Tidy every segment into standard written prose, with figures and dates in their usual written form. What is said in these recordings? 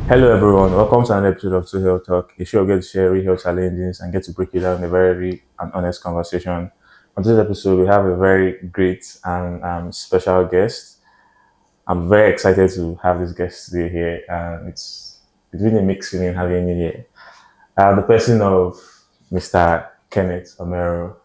Hello everyone, welcome to another episode of TooHealthTalk, a show where we get to share real health challenges and get to break it down in a very real and honest conversation. On today's episode, we have a very great and special guest. I'm very excited to have this guest today here, and it's been a mixed feeling having you here. The person of Mr. Kenneth Omeruo.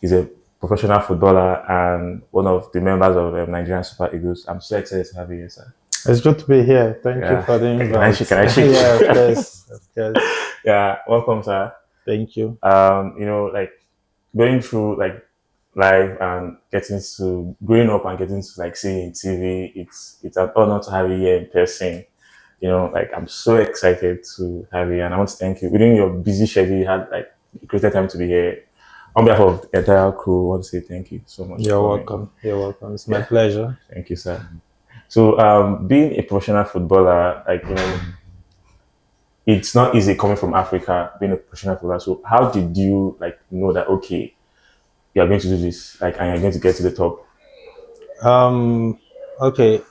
He's a professional footballer and one of the members of Nigerian Super Eagles. I'm so excited to have you here, sir. It's good to be here. Thank you Yeah. for the invite. Can I shake? Yeah, of course. Of course. Yeah, welcome, sir. Thank you. Like going through like life and getting to growing up and getting to like seeing TV, it's an honor to have you here in person. Like I'm so excited to have you, and I want to thank you. Within your busy schedule, you had like created time to be here. On behalf of the entire crew, I want to say thank you so much. You're welcome. You're welcome. It's my pleasure. Thank you, sir. So, being a professional footballer, it's not easy coming from Africa, being a professional footballer. So, how did you like know that okay, you are going to do this, like, and you're going to get to the top? Okay.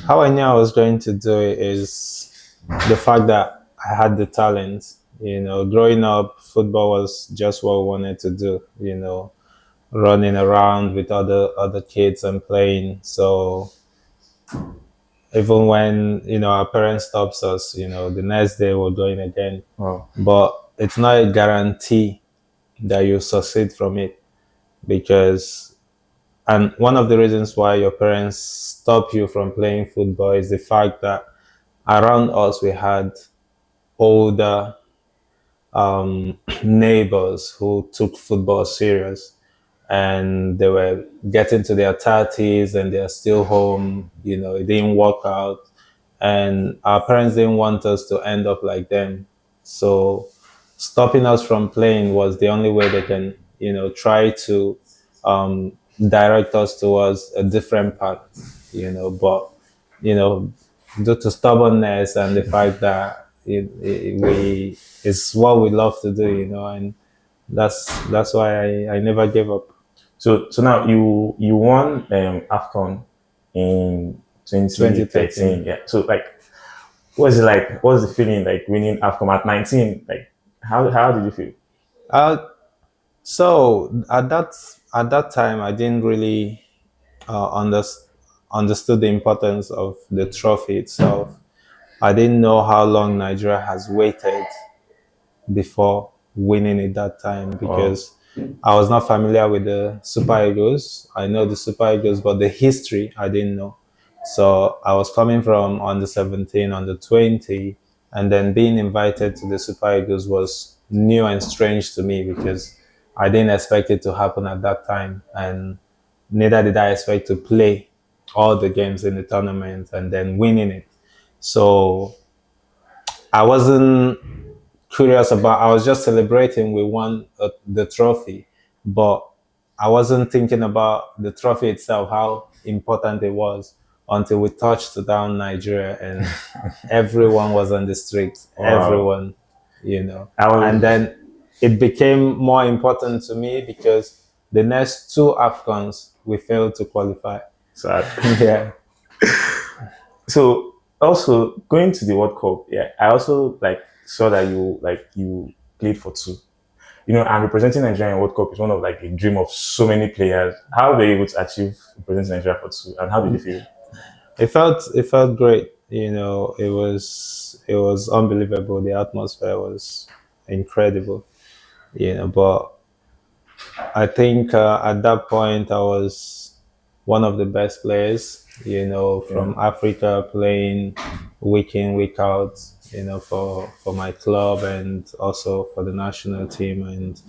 How I knew I was going to do it is the fact that I had the talent. Growing up, football was just what we wanted to do. Running around with other kids and playing. So even when our parents stops us, the next day we're going again. Oh, But it's not a guarantee that you succeed from it, because and one of the reasons why your parents stop you from playing football is the fact that around us we had older neighbors who took football serious, and they were getting to their 30s and they're still home. It didn't work out, and our parents didn't want us to end up like them. So stopping us from playing was the only way they can try to um, direct us towards a different path. But you know due to stubbornness and the fact that we it's what we love to do, and that's why I never gave up. so now you won Afcon in 2013. 2013. Yeah. So like, what was it like? What was the feeling like winning Afcon at 19? Like, how did you feel? uh, so at that time I didn't really understood the importance of the trophy itself. I didn't know how long Nigeria has waited before winning it that time, because I was not familiar with the Super Eagles. I know the Super Eagles, but the history I didn't know. So I was coming from under 17, under 20, and then being invited to the Super Eagles was new and strange to me, because I didn't expect it to happen at that time, and neither did I expect to play all the games in the tournament and then winning it. So I wasn't curious about. I was just celebrating we won the trophy, but I wasn't thinking about the trophy itself, how important it was, until we touched down Nigeria and everyone was on the streets. Wow. Everyone, I was, and then it became more important to me because the next two AFCONs we failed to qualify. sad. Yeah. So also going to the World Cup, yeah, I also like saw that you played for two. And representing Nigeria in World Cup is one of like a dream of so many players. How were you able to achieve representing Nigeria for two, and how did you feel? It felt great. It was unbelievable. The atmosphere was incredible. But I think at that point I was one of the best players. From Africa, playing week in week out. For my club and also for the national team. And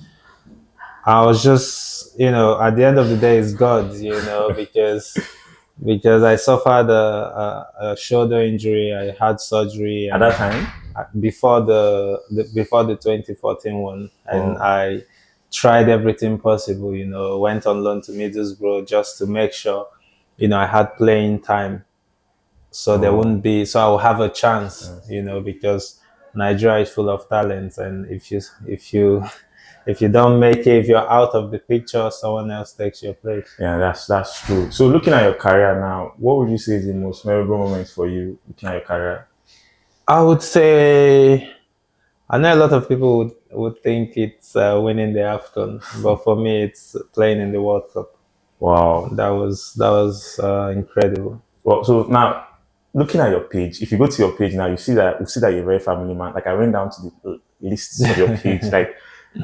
I was just, at the end of the day, it's God. Because I suffered a shoulder injury. I had surgery At that time, before the 2014 one, and Oh. I tried everything possible. Went on loan to Middlesbrough just to make sure, I had playing time, so there wouldn't be, so I will have a chance. Because Nigeria is full of talent, and if you don't make it, if you're out of the picture, someone else takes your place. yeah, that's true. So looking at your career now, what would you say is the most memorable moment for you looking at your career? I would say I know a lot of people would think it's winning the AFCON, but for me, it's playing in the World Cup. Wow. That was incredible. Well, so now looking at your page, if you go to your page now, you see that you're a very family man. Like I went down to the lists of your page. Like,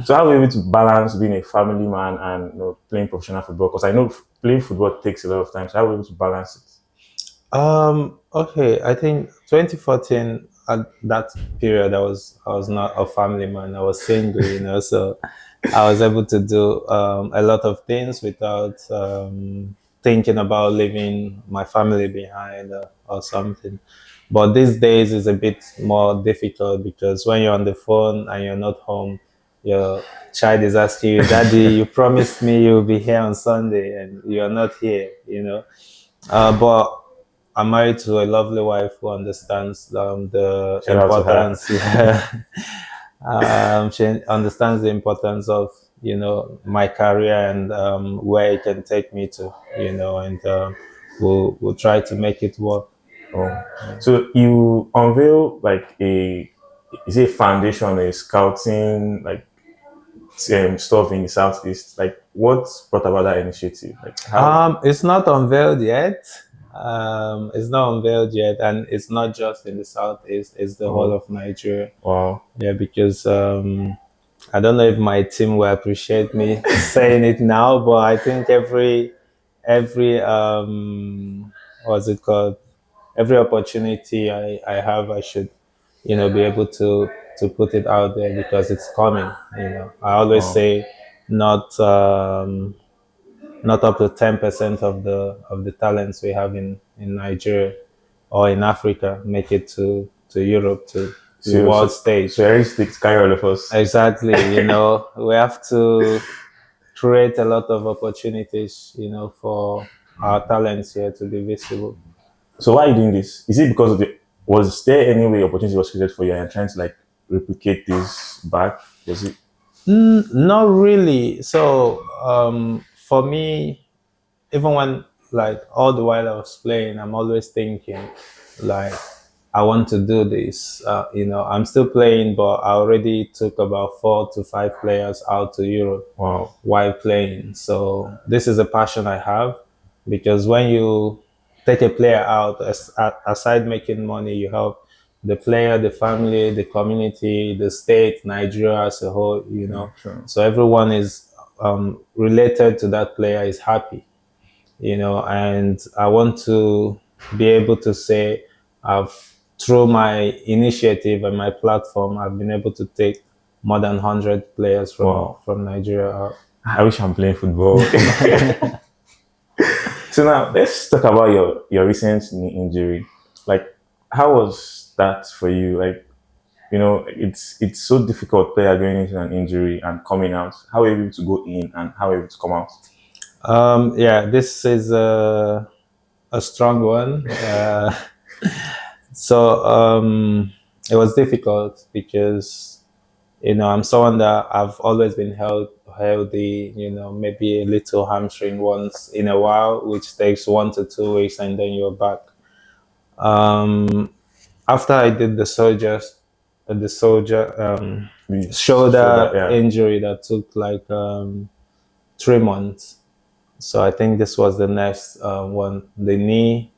so how are you able to balance being a family man and playing professional football? Because I know playing football takes a lot of time. So how are you able to balance it? Okay, I think 2014 at that period I was not a family man. I was single, so I was able to do a lot of things without thinking about leaving my family behind or something. But these days is a bit more difficult because when you're on the phone and you're not home, your child is asking you, "Daddy, you promised me you'll be here on Sunday, and you're not here." But I'm married to a lovely wife who understands the Shout out to her. importance. Yeah. She understands the importance of my career and where it can take me to, and we'll try to make it work. Oh, so you unveil like a is it a foundation, a scouting like stuff in the southeast? Like what brought about that initiative? Like how? It's not unveiled yet. It's not unveiled yet, and it's not just in the southeast. It's the whole Oh, of Nigeria. wow. Yeah, because I don't know if my team will appreciate me saying it now, but I think every what's it called? Every opportunity I have, I should be able to put it out there because it's coming. I always Oh, say not not up to 10% of the talents we have in Nigeria or in Africa make it to Europe to the so world so stage. so realistic carry all of us. Exactly. We have to create a lot of opportunities, for our talents here to be visible. So why are you doing this? Is it because of the was there any way opportunity was created for you and trying to like replicate this back? Was it Not really. So, for me, even when like all the while I was playing, I'm always thinking like I want to do this. I'm still playing, but I already took about 4 to 5 players out to Europe wow? while playing. So this is a passion I have because when you take a player out, aside making money, you help the player, the family, the community, the state, Nigeria as a whole. Yeah, sure. So everyone is related to that player is happy. And I want to be able to say I've through my initiative and my platform, I've been able to take more than 100 players from Wow. from Nigeria out. I wish I'm playing football. So now let's talk about your recent knee injury. Like, how was that for you? Like, it's so difficult player going into an injury and coming out. How are you able to go in and how are you able to come out? Yeah, this is a strong one. So it was difficult because I'm someone that I've always been healthy. Maybe a little hamstring once in a while, which takes 1 to 2 weeks, and then you're back. Um, After I did the soldier The shoulder, shoulder yeah. injury that took like 3 months. So I think this was the next one. The knee,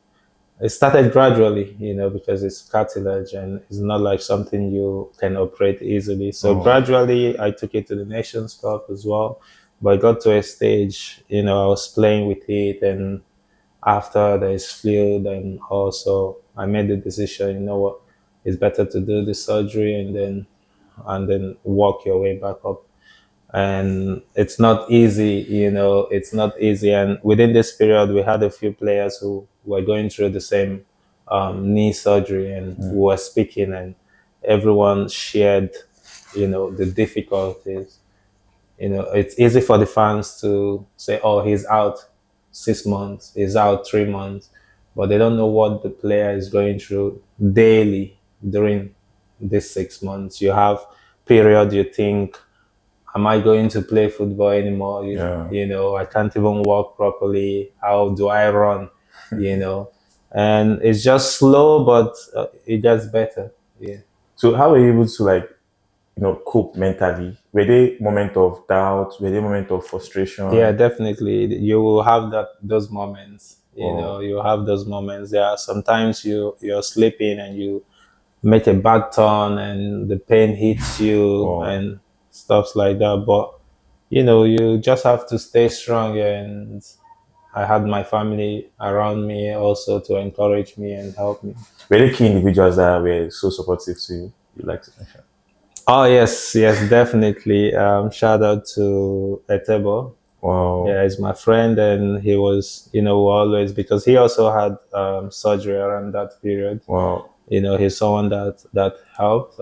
it started gradually, because it's cartilage and it's not like something you can operate easily. So Oh, gradually, I took it to the Nations Cup as well. But I got to a stage, I was playing with it, and after there is fluid, and also I made the decision, what, it's better to do the surgery and then walk your way back up. And it's not easy, it's not easy. And within this period, we had a few players who were going through the same knee surgery, and we were speaking, and everyone shared, the difficulties. It's easy for the fans to say, "Oh, he's out 6 months, he's out 3 months," but they don't know what the player is going through daily during these 6 months. You have period you think, am I going to play football anymore? yeah. I can't even walk properly. How do I run? And it's just slow, but it gets better. Yeah. So how were you able to like cope mentally? Were they moment of doubt? Were they moment of Yeah, frustration? definitely. You will have those moments. Or You have those moments. There are sometimes you're sleeping and you make a bad turn and the pain hits you or and stuff like that. But you just have to stay strong. And I had my family around me also to encourage me and help me. were they key individuals that were so supportive to you? You like to mention? Oh yes, yes, definitely. Shout out to Etebo. Wow, Yeah, he's my friend, and he was, always, because he also had surgery around that period. wow, He's someone that helped,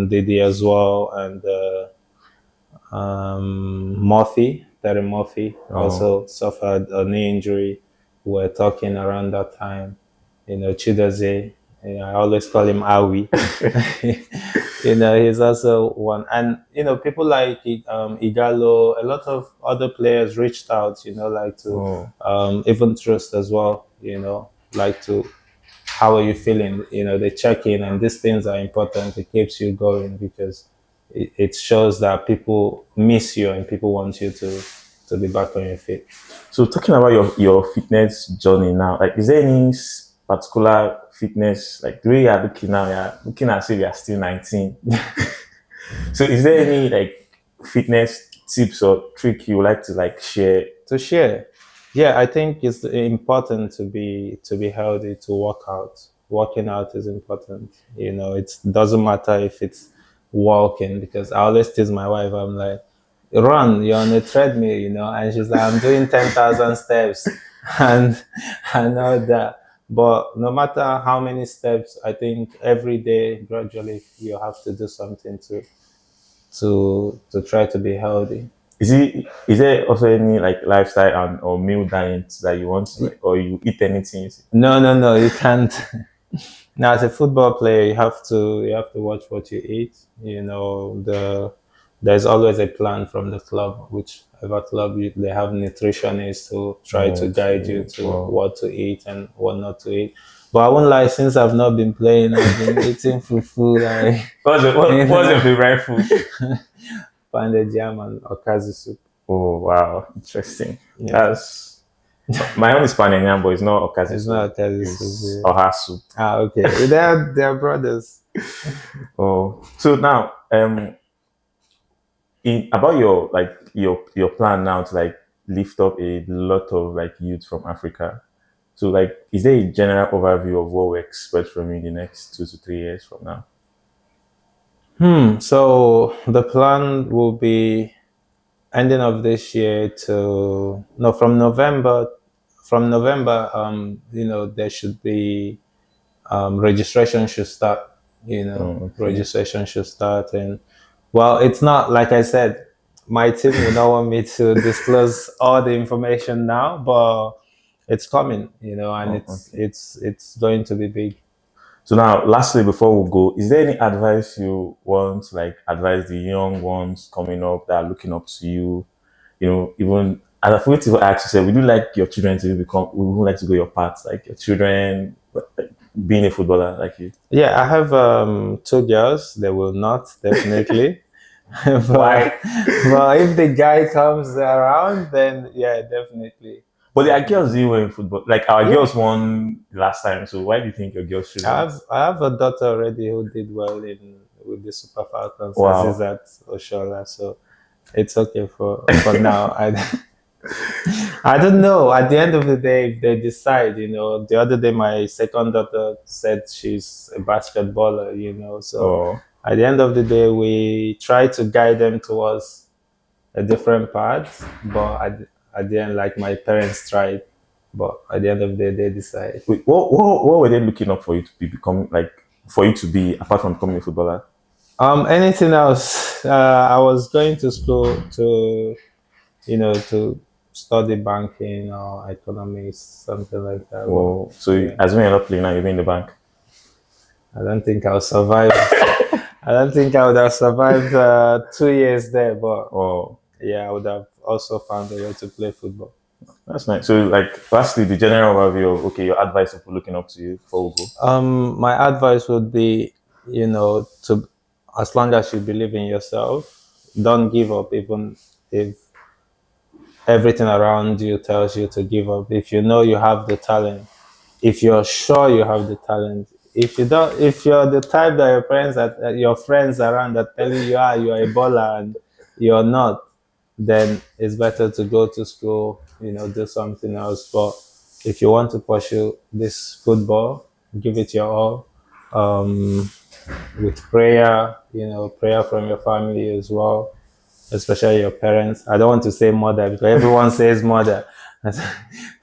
Didi as well, and Terry Murphy oh, also suffered a knee injury. We were talking around that time. Chidozie, I always call him Awi. He's also one. And, people like Igalo, a lot of other players reached out, like to oh. even Trust as well, like to, how are you feeling? They check in, and these things are important. It keeps you going because it shows that people miss you and people want you to be back on your feet. So talking about your fitness journey now, like is there any particular fitness like the way you are looking now? You're looking as if you are still 19. So is there any like fitness tips or trick you would like to like share? To share, yeah, I think it's important to be healthy, to work out. Working out is important. It doesn't matter if it's walking, because I always tease my wife. I'm like, run, you're on a treadmill, and she's like, I'm doing 10,000 steps and all that. But no matter how many steps, I think every day gradually you have to do something to try to be healthy. Is there also any like lifestyle and or meal diet that you want to, like, or you eat anything? No, no, no, you can't. Now, as a football player, you have to watch what you eat. There's always a plan from the club, whichever club they have nutritionists who try to guide you Okay, to well, what to eat and what not to eat. But I won't lie, since I've not been playing, I've been eating fufu, like you what's your know, favorite food? pounded jam and okazi soup. Oh wow, interesting. Yeah, That's my own is panenyan, but it's not okazi it's soup. not okazi soup. It's Yeah. oha soup. Ah, okay. They're brothers. Oh, so now in about your like your plan now to like lift up a lot of like youth from Africa. So like, is there a general overview of what we expect from you in the next 2 to 3 years from now? So the plan will be ending of this year to no from November. There should be registration should start. Oh, okay. Registration should start. And well, it's not like I said, my team would not want me to disclose all the information now, but it's coming, and Oh, it's okay. it's it's going to be big. So now, lastly, before we go, is there any advice you want to like advise the young ones coming up that are looking up to you? Even as I forget to ask you, said, would you like your children to become? Would you like to go your path, like your children like, being a footballer like you? Yeah, I have two girls. They will not, definitely. but Why? but if the guy comes around, then yeah, definitely, But there are girls definitely. who were in football. Like our Yeah, girls won last time. So why do you think your girls I shouldn't? have I have a daughter already who did well in with the Super Falcons, Wow. Azizat Oshola. So it's okay for now. I don't know. At the end of the day, if they decide, the other day my second daughter said she's a basketballer, so Oh. at the end of the day, we try to guide them towards a different path. But at the end, like my parents tried, but at the end of the day, they decide. Wait, what were they looking up for you to be becoming like for you to be apart from becoming a footballer? Anything else? I was going to school to study banking or economics, something like that. But Oh, so yeah, as when you're not playing now, you're in the bank. I don't think I'll survive. I don't think I would have survived 2 years there, but Oh, yeah, I would have also found a way to play football. that's nice. So like lastly, the general overview of okay, your advice for looking up to you before we go. My advice would be, to as long as you believe in yourself, don't give up, even if everything around you tells you to give up. If you know you have the talent, if you're sure you have the talent, if you don't, if you're the type that your friends around are telling you, you're a baller and you're not, then it's better to go to school, do something else. But if you want to pursue this football, give it your all. Um, with prayer, prayer from your family as well, especially your parents. I don't want to say mother because everyone says mother,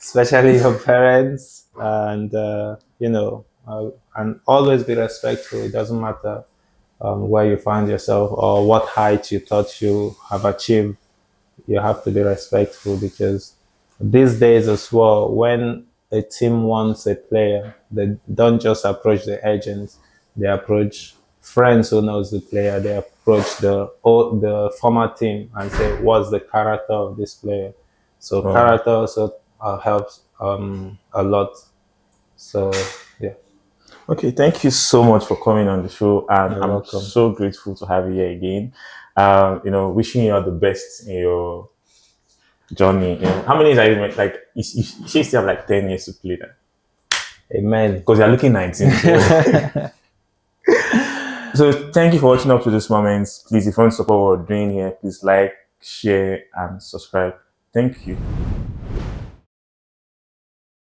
especially your parents, and and always be respectful. It doesn't matter where you find yourself or what height you thought you have achieved. You have to be respectful because these days as well, when a team wants a player, they don't just approach the agents, they approach friends who knows the player, they approach the former team and say, what's the character of this player? So Wow. character also helps a lot. So yeah, Okay, thank you so much for coming on the show, and you're I'm welcome. so grateful to have you here again. Wishing you all the best in your journey. How many years are you like? You still have like 10 years to play that Amen. because you're looking 19. So, so thank you for watching up to this moment. Please, if you want to support what we're doing here, please like, share, and subscribe. Thank you.